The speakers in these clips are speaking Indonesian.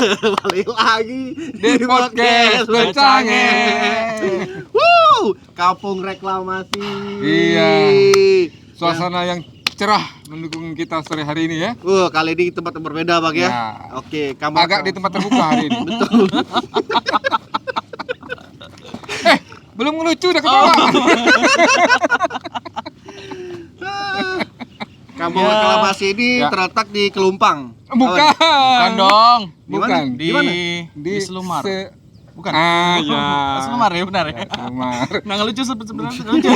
Balik lagi di podcast Becange. Kampung reklamasi. Iya. Suasana yang cerah mendukung kita sore hari ini ya. Kali ini tempat yang berbeda Bang ya. Oke, agak di tempat terbuka hari ini. Betul. Belum ngelucu udah ketawa. Kampung reklamasi ini terletak di Kelumpang. Bukan dong. Bukan. Di Selumar. Bukan. Ya. Selumar ya, benar ya. Selumar. Nah, ngelucu sebenarnya lucu.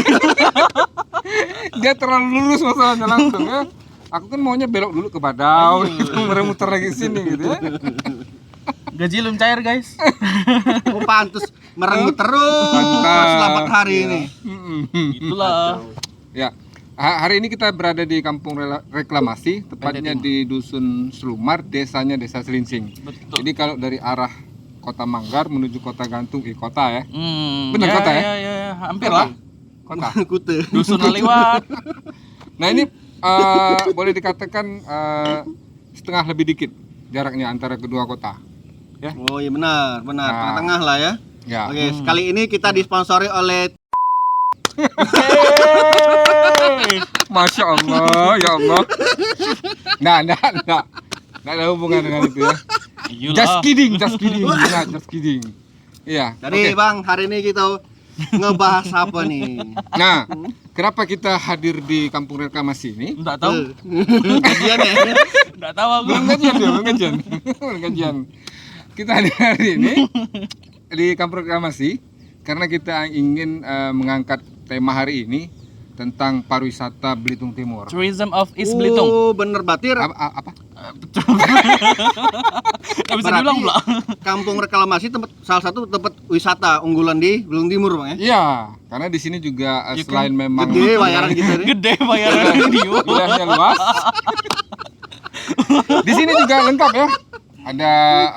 Dia terlalu lurus masalahnya langsung ya. Aku kan maunya belok dulu ke Badau, muter lagi sini gitu ya. Gaji belum cair, guys. Pantes merengut terus selama hari ini. Itulah. Ya. Hari ini kita berada di Kampung Reklamasi, tepatnya di Dusun Selumar, desanya Desa Selinsing. Betul. Jadi kalau dari arah Kota Manggar menuju Kota Gantung, kota ya. Benar ya, kota ya? Ya, hampir lah. Kota. Kute. Dusun lewat. Nah ini boleh dikatakan setengah lebih dikit jaraknya antara kedua kota. Ya. Oh iya benar, tengah-tengah lah ya. Ya. Oke, sekali ini kita disponsori oleh Masya Allah, ya Allah. Nggak ada hubungan dengan itu ya. Just kidding. Nah, just kidding. Iya. Jadi Bang, hari ini kita ngebahas apa nih? Nah, kenapa kita hadir di Kampung Reklamasi ini? Enggak tahu. Kajian ya? Enggak tahu aku. Belum kajian. Kita hadir hari ini di Kampung Reklamasi karena kita ingin mengangkat tema hari ini tentang pariwisata Belitung Timur. Tourism of East Belitung. Oh, bener batir. Apa? Betul. Enggak bisa diulang pula. Kampung Reklamasi salah satu tempat wisata unggulan di Belitung Timur, Bang ya. Iya, karena di sini juga selain memang gede bayaran gitu nih. Gede bayaran video. Wilayahnya luas. Di sini juga lengkap ya. Ada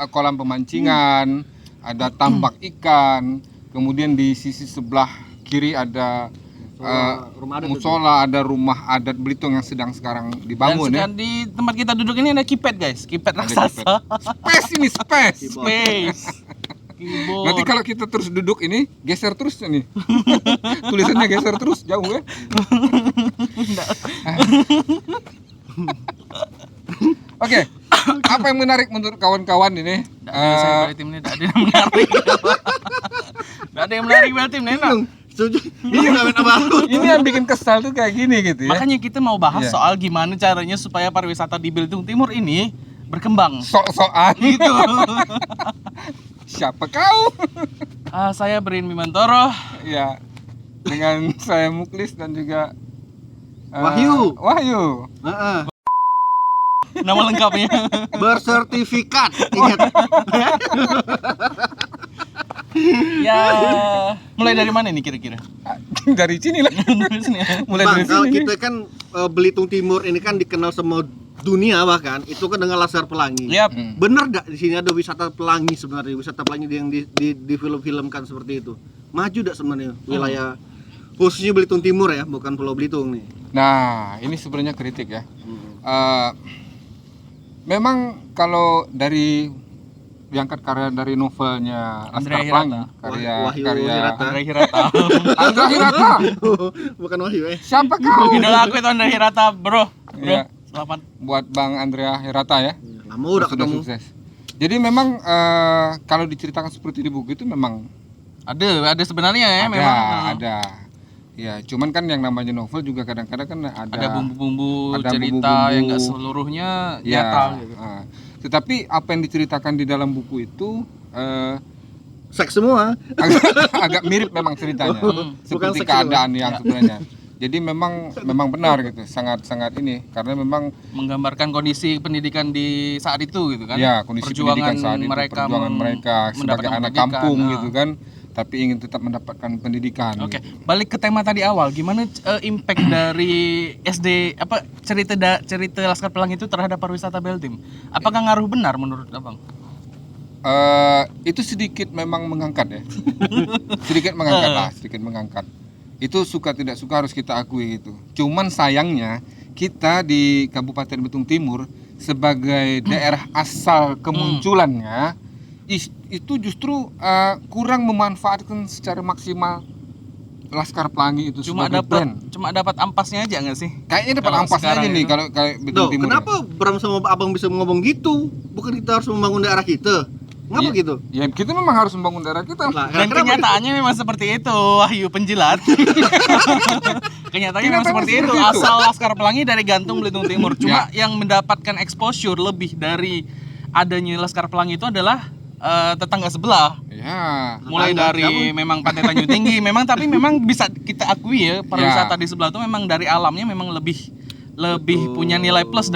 kolam pemancingan, ada tambak ikan, kemudian di sisi sebelah kiri ada rumah adat musola, ada rumah adat Belitung yang sedang sekarang dibangun ya. Dan di tempat kita duduk ini ada kipet, guys. Kipet raksasa. Space. Keyboard. Nanti kalau kita terus duduk ini geser terus nih. Tulisannya geser terus jauh ya. Oke. Apa yang menarik menurut kawan-kawan ini? Saya balik tim ini tidak ada yang menarik. Tidak ada yang menarik berarti enak. Setuju. Ini enggak benar banget. Ini yang bikin kesal tuh kayak gini gitu ya. Makanya kita mau bahas soal gimana caranya supaya pariwisata di Belitung Timur ini berkembang. Sok-sokan Gitu. Siapa kau? Saya Brin Bimantoro. Ya. Dengan saya Muklis dan juga Wahyu. Heeh. Nama lengkapnya. Bersertifikat. Ingat. Ya, mulai dari mana nih kira-kira? Dari sini lah. Mulai Bang, dari kalau sini. kita kan Belitung Timur ini kan dikenal semua dunia bahkan itu kan dengan Laskar Pelangi. Yap. Bener gak di sini ada wisata pelangi sebenarnya, wisata pelangi yang di film-filmkan seperti itu? Maju gak sebenarnya wilayah khususnya Belitung Timur ya, bukan Pulau Belitung nih. Nah, ini sebenarnya kritik ya. Memang kalau dari diangkat karya dari novelnya Laskar Pelangi, karya Andrea Hirata. Andrea Hirata. Bukan Wahyu Siapa kau? Idola aku itu Andrea Hirata, bro. Iya. Selamat Buat Bang Andrea Hirata ya. Lama udah Sudah ketemu. sukses. Jadi memang kalau diceritakan seperti di buku itu memang ada sebenarnya ya memang. Ada. Ya, cuman kan yang namanya novel juga kadang-kadang kan Ada bumbu-bumbu ada cerita bumbu-bumbu. yang enggak seluruhnya ya, nyata gitu. Tetapi apa yang diceritakan di dalam buku itu Seks semua. agak mirip memang ceritanya. Bukan Seperti seks keadaan yang sebenarnya. Jadi memang benar gitu, sangat ini karena memang Menggambarkan kondisi pendidikan di saat itu gitu kan. ya kondisi pendidikan saat itu, perjuangan mereka sebagai mendapatkan anak pendidikan. kampung gitu kan, tapi ingin tetap mendapatkan pendidikan. Oke, balik ke tema tadi awal, gimana impact dari SD cerita Laskar Pelangi itu terhadap pariwisata Beltim? Apakah ngaruh benar menurut Abang? Itu sedikit memang mengangkat ya. sedikit mengangkat. Itu suka tidak suka harus kita akui gitu. Cuman sayangnya kita di Kabupaten Belitung Timur sebagai daerah asal kemunculannya itu justru kurang memanfaatkan secara maksimal Laskar Pelangi itu Cuma sebagai brand. dapat ampasnya aja nggak sih? Kayaknya dapat Kalau ampasnya aja sekarang nih itu. kalau kayak Belitung Loh, Timur. kenapa Bram sama Abang bisa ngomong gitu? Bukan kita harus membangun daerah kita? Ngapa Iya. gitu? Ya kita memang harus membangun daerah kita. Lah, Dan kenapa? kenyataannya memang seperti itu, Wahyu penjilat. Kenyataannya memang seperti itu. seperti itu. Asal Laskar Pelangi dari Gantung Belitung Timur. Cuma Ya. yang mendapatkan exposure lebih dari adanya Laskar Pelangi itu adalah tetangga sebelah. Ya. Mulai Tetangga, dari siapa? memang Pantai Tanjung Tinggi, tapi memang bisa kita akui ya pariwisata di sebelah itu memang dari alamnya memang lebih Betul. punya nilai plus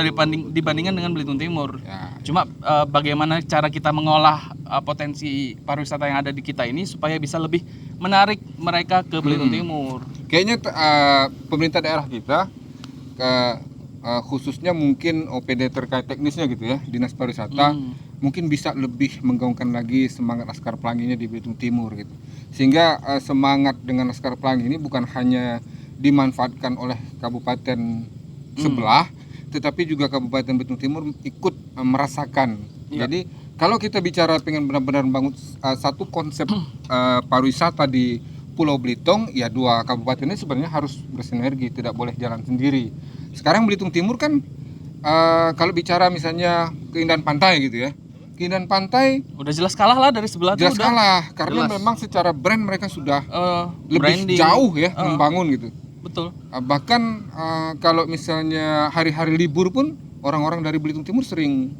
dibandingkan dengan Belitung Timur. Ya. Cuma bagaimana cara kita mengolah potensi pariwisata yang ada di kita ini supaya bisa lebih menarik mereka ke Belitung Timur. Kayaknya pemerintah daerah kita khususnya mungkin OPD terkait teknisnya gitu ya, Dinas Pariwisata mungkin bisa lebih menggaungkan lagi semangat Laskar Pelanginya di Belitung Timur gitu. Sehingga semangat dengan Laskar Pelangi ini bukan hanya dimanfaatkan oleh kabupaten sebelah, tetapi juga Kabupaten Belitung Timur ikut merasakan. Iya. Jadi kalau kita bicara pengen benar-benar membangun satu konsep pariwisata di Pulau Belitung, ya dua kabupaten ini sebenarnya harus bersinergi, tidak boleh jalan sendiri. Sekarang Belitung Timur kan kalau bicara misalnya keindahan pantai gitu ya, keindahan pantai Udah jelas kalah lah dari sebelah jelas tuh udah. kalah karena Jelas. memang secara brand mereka sudah lebih Branding. jauh ya membangun gitu. Betul. Bahkan kalau misalnya hari-hari libur pun orang-orang dari Belitung Timur sering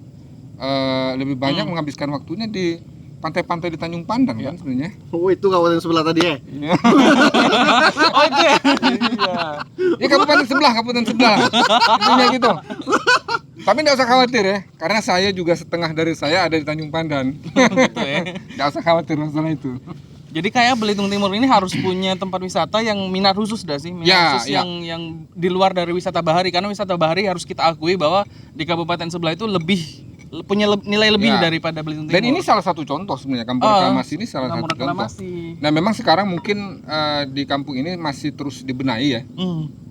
lebih banyak menghabiskan waktunya di pantai-pantai di Tanjung Pandan kan sebenarnya. Oh, itu kawasan sebelah tadi ya? Oh itu ya. Iya. Ya kabupaten sebelah. Intinya gitu. Tapi tidak usah khawatir ya, karena saya juga setengah dari saya ada di Tanjung Pandan. Gitu ya. Tidak usah khawatir masalah itu. Jadi kayak Belitung Timur ini harus punya tempat wisata yang minat khusus dah sih, minat Ya, khusus ya. yang di luar dari wisata bahari, karena wisata bahari harus kita akui bahwa di kabupaten sebelah itu punya nilai lebih Ya. daripada Belitung Timur. Dan ini salah satu contoh sebenarnya, Kampung Reklamasi ini salah Kampung satu contoh. Reklamasi. Nah memang sekarang mungkin di kampung ini masih terus dibenahi ya,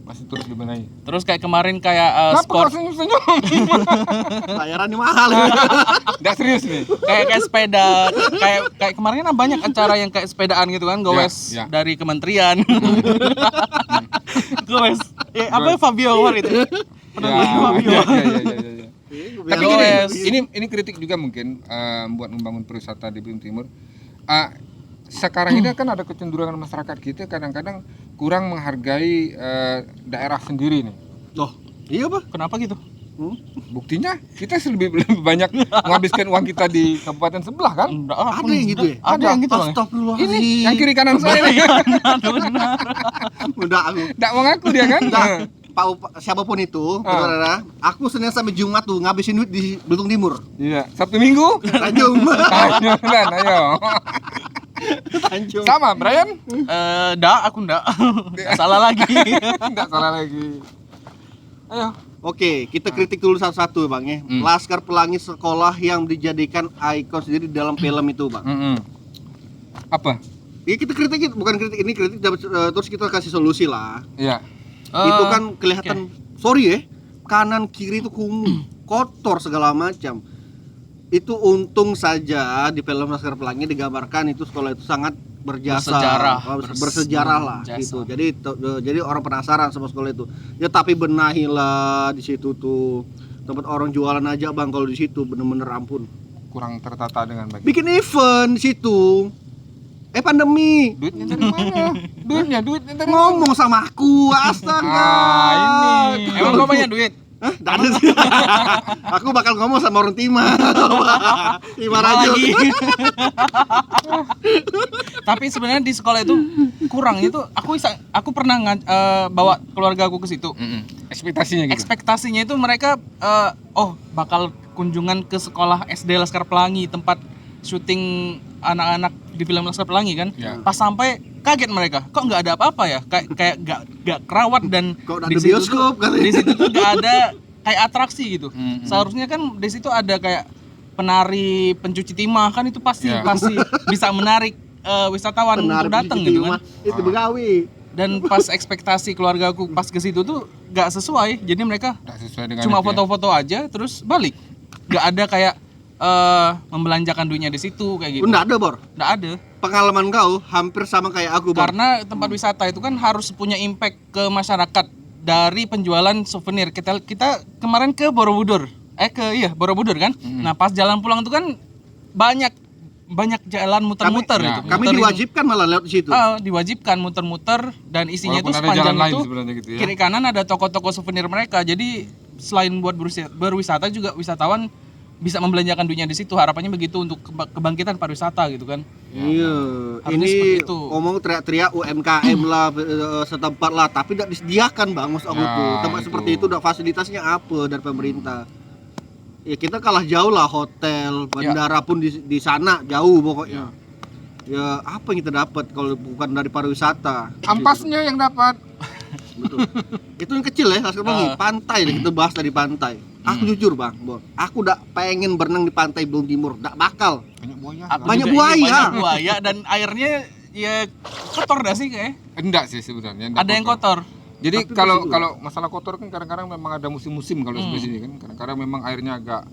masih terus dibenahi. Terus kayak kemarin kayak Kenapa sport kau senyum-senyum? Bayarannya mahal. Nggak serius nih. kayak sepeda kayak kemarin kan banyak acara yang kayak sepedaan gitu kan, gowes Ya. dari kementerian. Gowes. Apa Fabio Award itu? Pernah Ya, lihat Fabio? ya. Tapi Goes. ini kritik juga mungkin buat membangun pariwisata di Belitung Timur. Sekarang ini kan ada kecenderungan masyarakat kita kadang-kadang kurang menghargai daerah sendiri nih. Loh, iya Pak. Kenapa gitu? Buktinya kita lebih banyak menghabiskan uang kita di kabupaten sebelah kan? Enggak, Ada yang gitu ya? Ada yang gitu Bang. Astagfirullahaladzim. Ini yang kiri kanan saya nih. Benar. Udah aku. Nggak mengaku dia kan? Udah, siapapun itu, saudara, aku Senin sampai Jumat tuh ngabisin duit di Belitung Timur. Iya, Sabtu Minggu. Tanjung. Ayo, Dan, ayo. Tanjung. Sama, Brian? Aku enggak. Salah lagi. Nggak salah lagi. Ayo. Oke, kita kritik dulu satu-satu Bang ya. Laskar Pelangi sekolah yang dijadikan ikon sendiri dalam film itu Bang. Apa? Ya kita kritik, bukan kritik, ini kritik terus kita kasih solusi lah. Iya. Itu kan kelihatan, sorry ya, kanan kiri itu kumuh, kotor segala macam. Itu untung saja di film Laskar Pelangi digambarkan itu sekolah itu sangat berjasa, bersejarah lah gitu. Jadi orang penasaran sama sekolah itu. Ya tapi benahilah di situ tuh. Tempat orang jualan aja Bang kalau di situ bener-bener ampun. Kurang tertata dengan baik. Bikin event di situ. Pandemi. Duitnya dari mana? Duitnya dari mana? Ngomong sama aku, astaga. Ini. Emang kau banyak duit? Hah? Nggak ada sih. Aku bakal ngomong sama orang Timar. Timar aja. Lagi. Tapi sebenarnya di sekolah itu kurang itu. Aku pernah bawa keluarga aku ke situ. Ekspektasinya gitu. Ekspektasinya itu mereka bakal kunjungan ke sekolah SD Laskar Pelangi, tempat syuting anak-anak di film Laskar Pelangi kan. Ya. Pas sampai kaget mereka, kok nggak ada apa-apa ya, kayak nggak kerawat, dan Kok nggak ada bioskop kali? di situ tuh nggak ada kayak atraksi gitu. Seharusnya kan di situ ada kayak penari pencuci timah kan, itu pasti Ya. bisa menarik wisatawan untuk datang gitu kan. Itu begawi. Dan pas ekspektasi keluarga aku pas ke situ tuh nggak sesuai. Jadi mereka Nggak sesuai dengan cuma itu ya. foto-foto aja terus balik. Nggak ada kayak membelanjakan duitnya di situ kayak gitu. Enggak ada, Bor. Nggak ada. Pengalaman kau hampir sama kayak aku, Bor. Karena tempat wisata itu kan harus punya impact ke masyarakat dari penjualan souvenir. Kita kemarin ke Borobudur. Borobudur kan. Nah, pas jalan pulang itu kan banyak jalan muter-muter Kami- gitu. Kami Muterin. diwajibkan malah lewat di situ. Diwajibkan muter-muter dan isinya Walaupun itu ada jalan sepanjang lain itu sebenarnya gitu ya. kiri kanan ada toko-toko souvenir mereka. Jadi selain buat berwisata juga wisatawan bisa membelanjakan duitnya di situ. Harapannya begitu untuk kebangkitan pariwisata gitu kan. Iya, Harusnya ini seperti itu. ngomong teriak-teriak UMKM lah setempat lah, tapi tidak disediakan bang, maksud aku Ya, tuh tempat itu. seperti itu udah fasilitasnya apa dari pemerintah? Ya kita kalah jauh lah, hotel, bandara pun di sana jauh pokoknya. Ya apa yang kita dapat kalau bukan dari pariwisata? Ampasnya yang dapat. Betul. Itu yang kecil ya, Laskar Pelangi. Pantai deh, kita bahas dari pantai. Aku jujur bang, Bor, aku udah pengen berenang di pantai Belum Timur, nggak bakal. Banyak buaya. Aku Banyak juga, buaya. banyak buaya dan airnya ya kotor dah sih kayak. Enggak sih sebenarnya. enggak Ada yang kotor. Jadi Tapi kalau pasti kalau masalah kotor kan kadang-kadang memang ada musim-musim kalau sebelah sini kan. Kadang-kadang memang airnya agak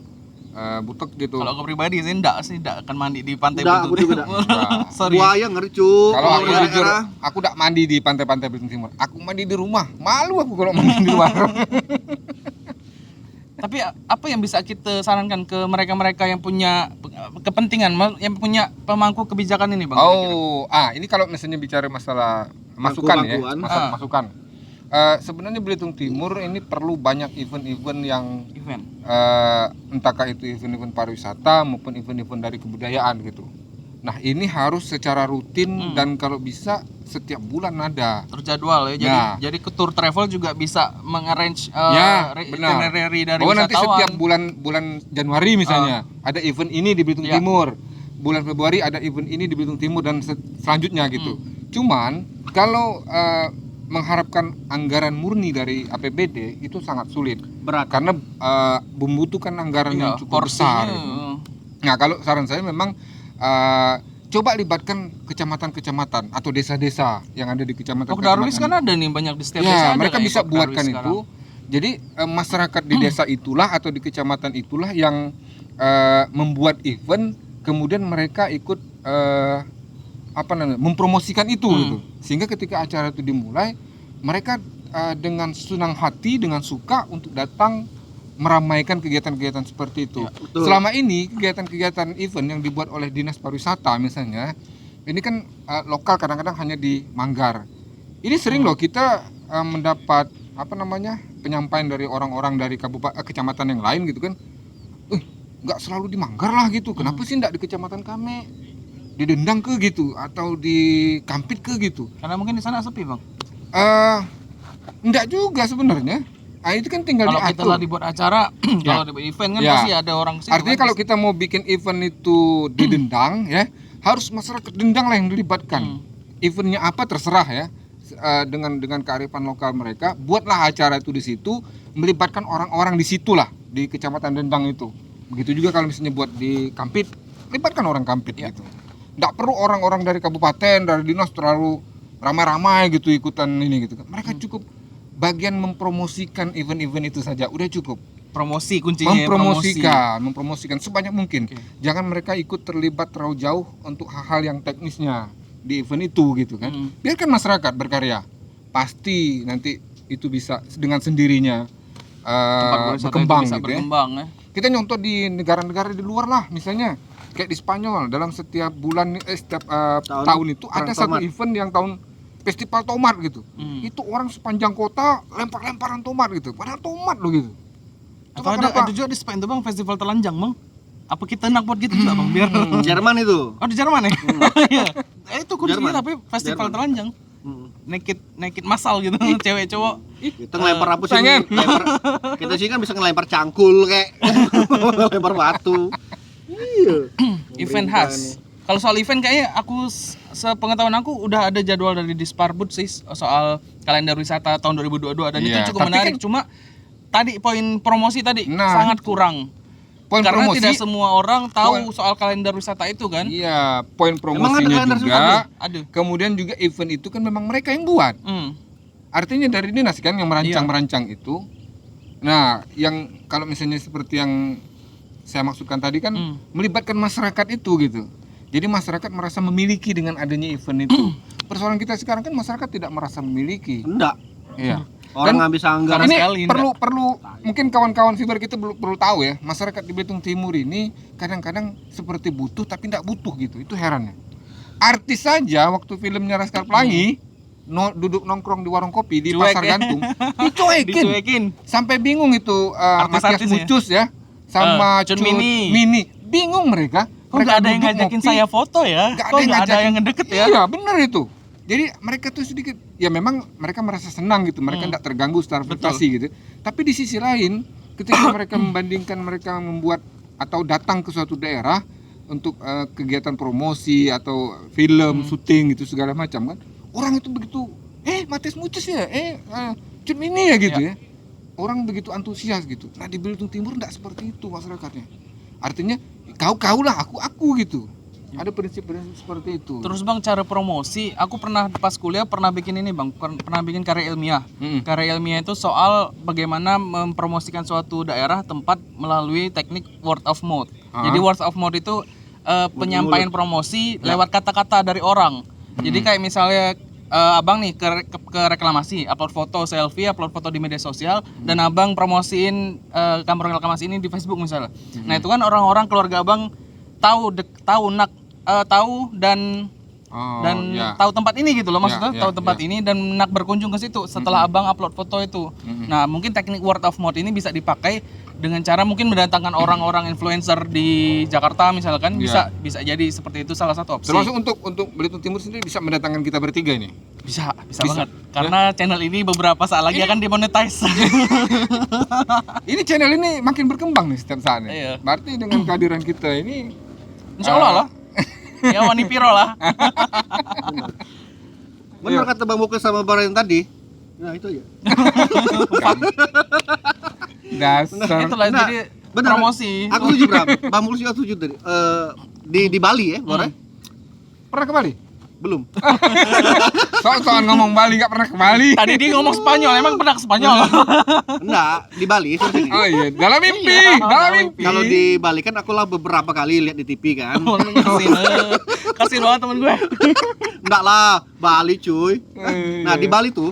butek gitu. Kalau aku pribadi sih enggak akan mandi di pantai Enggak, aku juga enggak. Sorry. Buaya ngeri cu. Kalau aku daerah- jujur, aku tidak mandi di pantai-pantai Belitung Timur. Aku mandi di rumah. Malu aku kalau mandi di luar. Tapi apa yang bisa kita sarankan ke mereka-mereka yang punya kepentingan, yang punya pemangku kebijakan ini, Bang? Ini kalau misalnya bicara masalah masukan ya, Pangku-pangkuan. masukan. Sebenarnya Belitung Timur ini perlu banyak event-event yang Event. entahkah itu event-event pariwisata maupun event-event dari kebudayaan gitu. Nah ini harus secara rutin dan kalau bisa setiap bulan ada. Terjadwal ya. Nah. Jadi ke tour travel juga bisa mengarrange Ya, benar. itinerary dari Bahwa nanti wisatawan. setiap bulan Januari misalnya ada event ini di Belitung Ya. Timur. Bulan Februari ada event ini di Belitung Timur dan selanjutnya gitu. Cuman kalau mengharapkan anggaran murni dari APBD itu sangat sulit berat. karena membutuhkan anggaran yang cukup besar. porsinya. Gitu. Nah, kalau saran saya memang coba libatkan kecamatan-kecamatan atau desa-desa yang ada di kecamatan. Pok Darwis kan ada nih banyak di setiap desa. Ya, ada mereka kayak bisa Pok buatkan Darwis itu. sekarang. Jadi masyarakat di desa itulah atau di kecamatan itulah yang membuat event, kemudian mereka ikut mempromosikan itu gitu. Sehingga ketika acara itu dimulai, mereka dengan senang hati, dengan suka untuk datang meramaikan kegiatan-kegiatan seperti itu. Ya, betul. Selama ini kegiatan-kegiatan event yang dibuat oleh Dinas Pariwisata misalnya, ini kan lokal kadang-kadang hanya di Manggar. Ini sering loh kita mendapat penyampaian dari orang-orang dari kecamatan yang lain gitu kan. Nggak selalu di Manggar lah gitu. Kenapa sih nggak di kecamatan kami? Di Dendang ke gitu atau di Kampit ke gitu? Karena mungkin di sana sepi, Bang. Enggak juga sebenarnya. Itu kan tinggal Kalau kita diatur. lah dibuat acara, kalau dibuat event kan Ya. pasti ada orang ke situ. Artinya kan. kalau kita mau bikin event itu di Dendang ya, harus masyarakat Dendang lah yang dilibatkan. Eventnya apa terserah ya. Dengan kearifan lokal mereka, buatlah acara itu di situ, melibatkan orang-orang di situlah di Kecamatan Dendang itu. Begitu juga kalau misalnya buat di Kampit, libatkan orang Kampit gitu. Nggak perlu orang-orang dari kabupaten, dari dinas terlalu ramai-ramai gitu ikutan ini gitu. Mereka cukup bagian mempromosikan event-event itu saja, udah cukup. promosi kuncinya ya, mempromosikan sebanyak mungkin. Oke. Jangan mereka ikut terlibat terlalu jauh untuk hal-hal yang teknisnya di event itu gitu kan. Biarkan masyarakat berkarya. Pasti nanti itu bisa dengan sendirinya Tempat berwisata berkembang itu bisa gitu ya. berkembang ya. Kita nyontoh di negara-negara di luar lah, misalnya kayak di Spanyol dalam setiap bulan setiap tahun itu ada perang satu tomat. event yang tahun festival tomat gitu. Itu orang sepanjang kota lempar-lemparan tomat gitu. Padahal tomat loh gitu. Apa Cuma ada juga di Spain tuh, Bang, festival telanjang, Bang. Apa kita nak buat gitu juga, Bang? Biar Jerman itu. Oh, di Jerman ya? Iya. Itu kuncinya Jerman. tapi festival Jerman. telanjang. Naked masal gitu, cewek cowok. Kita ngelempar apa sih? pengen. Kita sih kan bisa ngelempar cangkul kayak lempar batu. Iya. Event khas. Kalau soal event kayaknya sepengetahuan aku udah ada jadwal dari Disparbud sih soal kalender wisata tahun 2022 dan Iya, itu cukup tapi menarik. kan- Cuma tadi poin promosi tadi Nah, sangat kurang. poin Karena promosi tidak semua orang tahu Poin- soal kalender wisata itu kan. iya, poin Emang ada promosinya kalender juga. Ada. Kemudian juga event itu kan memang mereka yang buat. Artinya dari dinas kan yang merancang itu. Nah, yang kalau misalnya seperti yang saya maksudkan tadi kan melibatkan masyarakat itu gitu. Jadi masyarakat merasa memiliki dengan adanya event itu. Persoalan kita sekarang kan masyarakat tidak merasa memiliki. Enggak. Iya. Orang nggak bisa anggaran. Sama Ini sekali perlu mungkin kawan-kawan fiber kita perlu tahu ya, masyarakat di Belitung Timur ini kadang-kadang seperti butuh tapi tidak butuh gitu. Itu herannya. Artis saja waktu filmnya Laskar Pelangi duduk nongkrong di warung kopi di Cuek Pasar ya. Gantung, dicuekin. Sampai bingung itu Matias Artis-artis ya? Mucus ya sama Cut Cut Mini. Bingung mereka. Kok nggak ada yang duduk ngajakin ngopi, saya foto ya? Kok nggak ada yang ngedeket ya? Iya bener itu. Jadi mereka tuh sedikit, ya memang mereka merasa senang gitu, mereka tidak terganggu secara privasi gitu. Tapi di sisi lain, ketika mereka membandingkan mereka membuat atau datang ke suatu daerah untuk kegiatan promosi atau film, syuting gitu segala macam kan, orang itu begitu, Matias Mucus ya, Cut Mini ya gitu ya. Orang begitu antusias gitu. Nah di Belitung Timur tidak seperti itu masyarakatnya. Artinya kau lah, aku gitu. Ada prinsip-prinsip seperti itu. Terus Bang, cara promosi, aku pernah pas kuliah pernah bikin ini Bang, pernah bikin karya ilmiah. Karya ilmiah itu soal bagaimana mempromosikan suatu daerah tempat melalui teknik word of mouth. Jadi word of mouth itu penyampaian promosi lewat kata-kata dari orang. Jadi kayak misalnya abang nih ke reklamasi, upload foto selfie, upload foto di media sosial, dan abang promosiin kampung reklamasi ini di Facebook misalnya. Nah itu kan orang-orang keluarga abang tahu dan tahu tempat ini gitu loh, maksudnya tahu tempat ini dan nak berkunjung ke situ setelah abang upload foto itu. Nah mungkin teknik word of mouth ini bisa dipakai dengan cara mungkin mendatangkan orang-orang influencer di Jakarta misalkan, bisa jadi seperti itu salah satu opsi. Termasuk untuk Belitung Timur sendiri bisa mendatanggan kita bertiga ini. Bisa banget. Karena channel ini beberapa saat lagi akan dimonetize. Ini channel ini makin berkembang nih setiap saatnya. Iya. Berarti dengan kehadiran kita ini Insya Allah lah. Ya Wani Piro lah. Benar kata Bang Muklis sama Bang Ryan tadi. Nah itu aja. dasar. Itulah Nah, jadi benar. promosi. Aku setuju Bram. Bang Muklis juga setuju tadi. Di Bali ya, Bang Ryan? Pernah ke Bali? Belum. Soal ngomong Bali nggak pernah ke Bali. Tadi dia ngomong Spanyol, emang pernah ke Spanyol? Enggak, di Bali seperti ini. Oh iya, dalam mimpi, dalam mimpi. Kalau di Bali kan aku lah beberapa kali lihat di TV kan. Kasih banget temen gue. Enggak lah, Bali cuy. Nah, di Bali tuh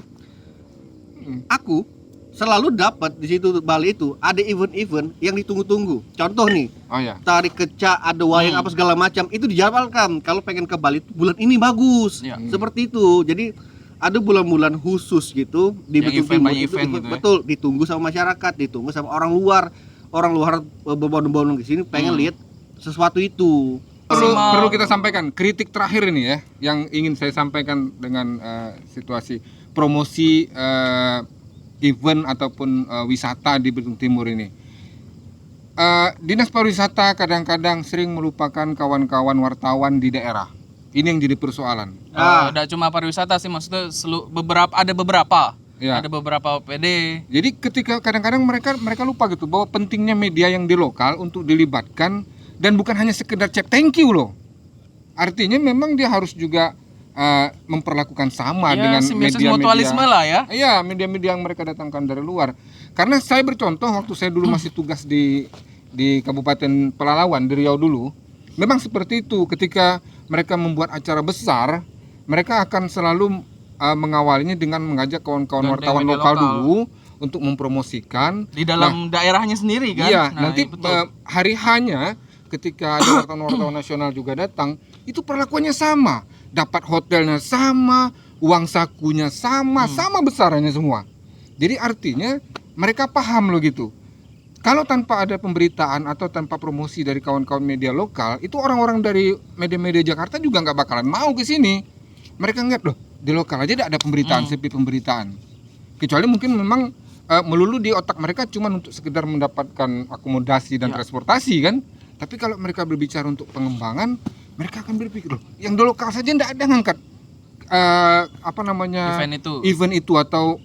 aku selalu dapat di situ Bali itu ada event-event yang ditunggu-tunggu. Contoh nih, Oh iya. tarik kecak, ada wayang apa segala macam, itu dijadwalkan. Kalau pengen ke Bali bulan ini bagus. Iya. Seperti itu. Jadi ada bulan-bulan khusus gitu di Yang Belitung event Timur by itu, event gitu ya. betul, ditunggu sama masyarakat, ditunggu sama orang luar. Orang luar berbondong-bondong ke sini pengen lihat sesuatu itu. Perlu kita sampaikan kritik terakhir ini ya, yang ingin saya sampaikan dengan situasi promosi event ataupun wisata di Belitung Timur ini. Dinas pariwisata kadang-kadang sering melupakan kawan-kawan wartawan di daerah. Ini yang jadi persoalan. Tidak cuma pariwisata sih, maksudnya ada beberapa. Ya. Ada beberapa OPD. Jadi ketika kadang-kadang mereka lupa gitu bahwa pentingnya media yang di lokal untuk dilibatkan dan bukan hanya sekedar chat thank you loh. Artinya memang dia harus juga memperlakukan sama Ya, dengan simbiosis media-media. mutualisme lah ya. Iya, media-media yang mereka datangkan dari luar. Karena saya bercontoh waktu saya dulu masih tugas di Kabupaten Pelalawan di Riau dulu, memang seperti itu. Ketika mereka membuat acara besar, mereka akan selalu mengawalinya dengan mengajak kawan-kawan Dan wartawan media lokal lokal. dulu untuk mempromosikan Di dalam daerahnya sendiri kan. Iya, Nah, nanti betul. hari hanya ketika ada wartawan-wartawan nasional juga datang, itu perlakuannya sama. Dapat hotelnya sama, uang sakunya sama, sama besarannya semua. Jadi artinya mereka paham loh gitu. Kalau tanpa ada pemberitaan atau tanpa promosi dari kawan-kawan media lokal, itu orang-orang dari media-media Jakarta juga nggak bakalan mau ke sini. Mereka ngeliat loh, di lokal aja ada pemberitaan, sepi pemberitaan. Kecuali mungkin memang melulu di otak mereka cuma untuk sekedar mendapatkan akomodasi dan transportasi kan. Tapi kalau mereka berbicara untuk pengembangan, mereka akan berpikir loh, yang di lokal saja tidak ada ngangkat Event itu. atau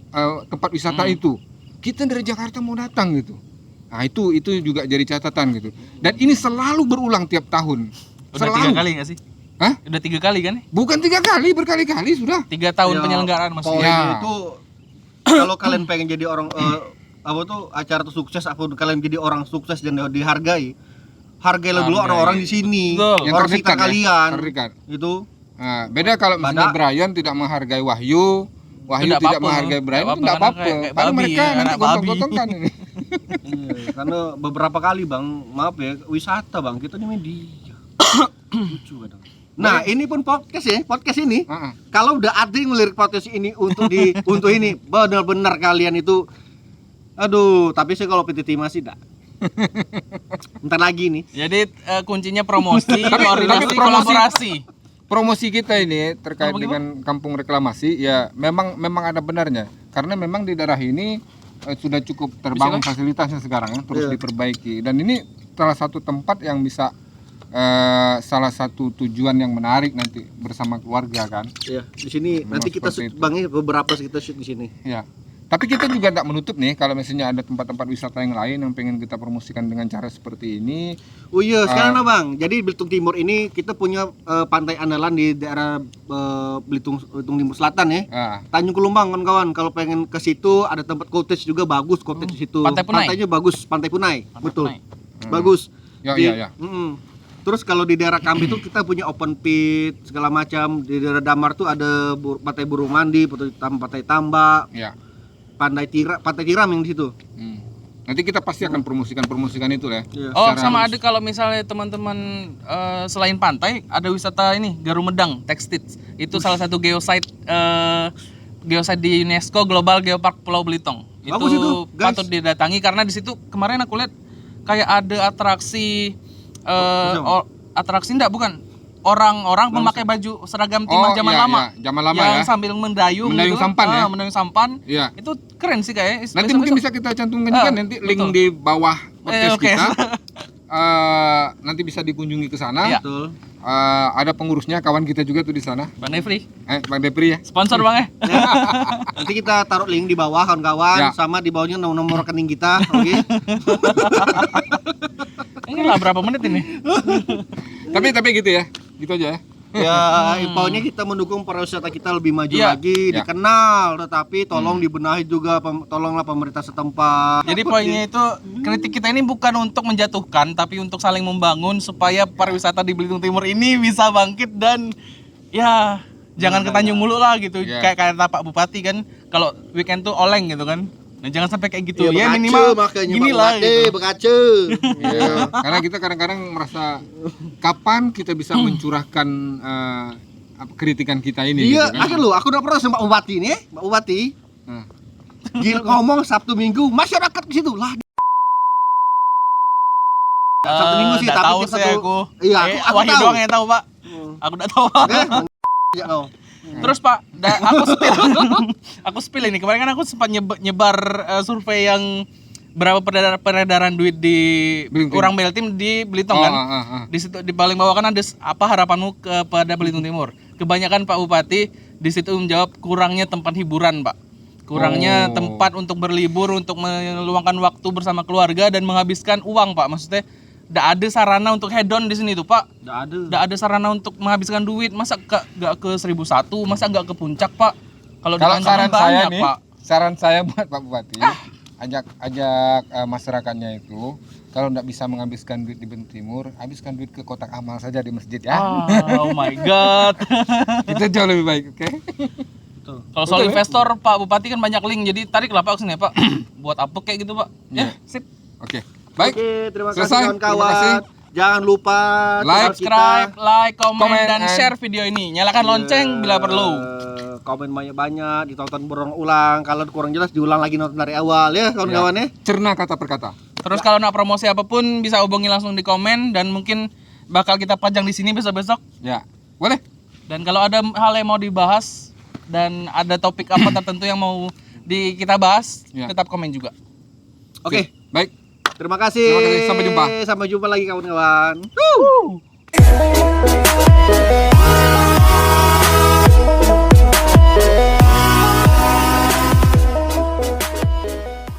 tempat wisata itu. Kita dari Jakarta mau datang gitu. Nah, itu juga jadi catatan gitu. Dan ini selalu berulang tiap tahun. Udah Selalu. 3 kali nggak sih? Hah? Udah 3 kali kan? Bukan 3 kali, berkali-kali sudah. 3 tahun Ya, penyelenggaraan maksudnya. Pokoknya Ya. itu kalau kalian pengen jadi orang apa tuh acara tuh sukses, apa kalian jadi orang sukses dan dihargai, hargailah dulu Hargai. orang-orang di sini, Betul. Yang orang terdekat sekitar ya, kalian. terdekat. Itu Nah, beda kalau misalnya Pada- Brian tidak menghargai Wahyu, Wahyu Tidak tidak apa-apa. menghargai Brian, Tidak itu tidak apa-apa, apa-apa. kayak Karena babi mereka ya, nanti anak babi. gotong-gotongkan ini. karena beberapa kali bang, maaf ya, wisata bang, kita di media. Lucu kadang. Nah ini pun podcast ya, podcast ini. Heeh. Kalau udah ada yang ngelirik podcast ini untuk untuk ini, benar-benar kalian itu, aduh. Tapi sih kalau PT Timah sih enggak. Ntar lagi nih. Jadi kuncinya promosi, Tapi koordinasi, promosi- kolaborasi. Promosi kita ini terkait Apa dengan kampung reklamasi ya memang ada benarnya. Karena memang di daerah ini sudah cukup terbangun fasilitasnya sekarang ya, terus Iya. diperbaiki. Dan ini salah satu tempat yang bisa salah satu tujuan yang menarik nanti bersama keluarga kan. Ya, di sini Memang nanti kita seperti shoot, bang ya, beberapa kita shoot di sini. Ya. Tapi kita juga tidak menutup nih kalau misalnya ada tempat-tempat wisata yang lain yang pengen kita promosikan dengan cara seperti ini. Oh iya, sekarang bang. Jadi Belitung Timur ini kita punya pantai andalan di daerah Belitung Timur Selatan ya. Ah, Tanjung Kelumbang kawan-kawan. Kalau pengen ke situ ada tempat cottage juga bagus, cottage di situ. Pantai Punai. Pantainya bagus, Pantai Punai. Pantai Betul. Punai. Bagus. Ya, Di- ya. Terus kalau di daerah Kambi itu kita punya open pit segala macam. Di daerah Damar tuh ada Pantai Burung Mandi, Pantai Tambak, Ya. Pantai Tiram yang di situ. Hmm. Nanti kita pasti akan promosikan itu ya. Iya. Oh, Secara sama halus. ada kalau misalnya teman-teman selain pantai ada wisata ini Garumedang Textiles. Itu salah satu geosite di UNESCO Global Geopark Pulau Belitung. Bagus itu, guys. patut didatangi karena di situ kemarin aku lihat kayak ada atraksi atraksi enggak bukan orang-orang memakai baju seragam timah zaman iya, lama. iya. Zaman lama yang ya. sambil mendayung Mendayung gitu. sampan ya? Mendayung sampan. Iya. Itu keren sih kayaknya. Nanti mungkin bisa kita cantumkan juga nanti link betul. di bawah podcast oke. kita. Nanti bisa dikunjungi ke sana. Iya. Betul. Ada pengurusnya, kawan kita juga tuh di sana. Bang Devri, Bang Depri ya. sponsor Bang ya. Nanti kita taruh link di bawah kawan-kawan, Ya. sama di bawahnya nomor rekening kita, oke? Ini lah berapa menit ini? Tapi gitu ya. Gitu aja ya. Ya, infonya kita mendukung pariwisata kita lebih maju Iya. lagi, Ya. dikenal, tetapi tolong dibenahi juga, tolonglah pemerintah setempat. Jadi poinnya itu kritik kita ini bukan untuk menjatuhkan tapi untuk saling membangun supaya pariwisata di Belitung Timur ini bisa bangkit dan ya jangan ke Tanjung mulu lah gitu. Ya. Kayak kata Pak Bupati kan kalau weekend tuh oleng gitu kan. Nah, jangan sampai kayak gitu. Iya, Ya bekace, minimal makanya gini Pak lah Bupati, gitu. bekace. Ya, karena kita kadang-kadang merasa kapan kita bisa mencurahkan kritikan kita ini Iya, gitu kan. akhir lu, aku udah pernah sama Mbak Bupati nih, Mbak Bupati. Nah, Gil ngomong Sabtu Minggu, masyarakat ke situ lah. Sabtu Minggu sih, Nggak tapi tahu kita sih tuh- aku. Iya, aku Wahyu tahu. doang yang tahu, Pak. Aku enggak tahu. Pak. Ya, kau. Terus Pak, aku spill. Aku spill ini. Kemarin kan aku sempat nyebar survei yang berapa peredaran duit di Belitung. orang Beltim di Belitung kan. Di situ di paling bawah kan ada apa harapanmu kepada Belitung Timur? Kebanyakan Pak Bupati di situ menjawab kurangnya tempat hiburan, Pak. Kurangnya Oh. tempat untuk berlibur, untuk meluangkan waktu bersama keluarga dan menghabiskan uang, Pak. Maksudnya tidak ada sarana untuk head on di sini tuh, Pak. Nggak ada. Tidak ada sarana untuk menghabiskan duit. Masa gak ke 1001, masa gak ke puncak, Pak? Kalau di Kalau Tanjung saran kan saya banyak, nih, Pak. saran saya buat Pak Bupati, ajak masyarakatnya itu kalau nggak bisa menghabiskan duit di Belitung Timur, habiskan duit ke kotak amal saja di masjid ya. Oh my god. Itu jauh lebih baik, oke? Kalau soal investor, Pak Bupati kan banyak link. Jadi tariklah Pak ke sini, Pak. Buat apa kayak gitu, Pak? Ya, sip. Oke. Baik. Oke, terima kasih Selesai. kawan-kawan. Terima kasih. Jangan lupa Like, Subscribe, like, komen, Komen, dan and- share video ini. Nyalakan lonceng bila perlu. Komen banyak-banyak, ditonton berulang-ulang. Kalau kurang jelas diulang lagi nonton dari awal ya kawan-kawan ya. Cerna kata per kata. Terus kalau nak promosi apapun bisa hubungi langsung di komen dan mungkin bakal kita pajang di sini besok-besok. Ya. Boleh? Dan kalau ada hal yang mau dibahas dan ada topik apa tertentu yang mau kita bahas, Ya. tetap komen juga. Oke, Baik. terima kasih. Terima kasih, sampai jumpa. Sampai jumpa lagi kawan-kawan.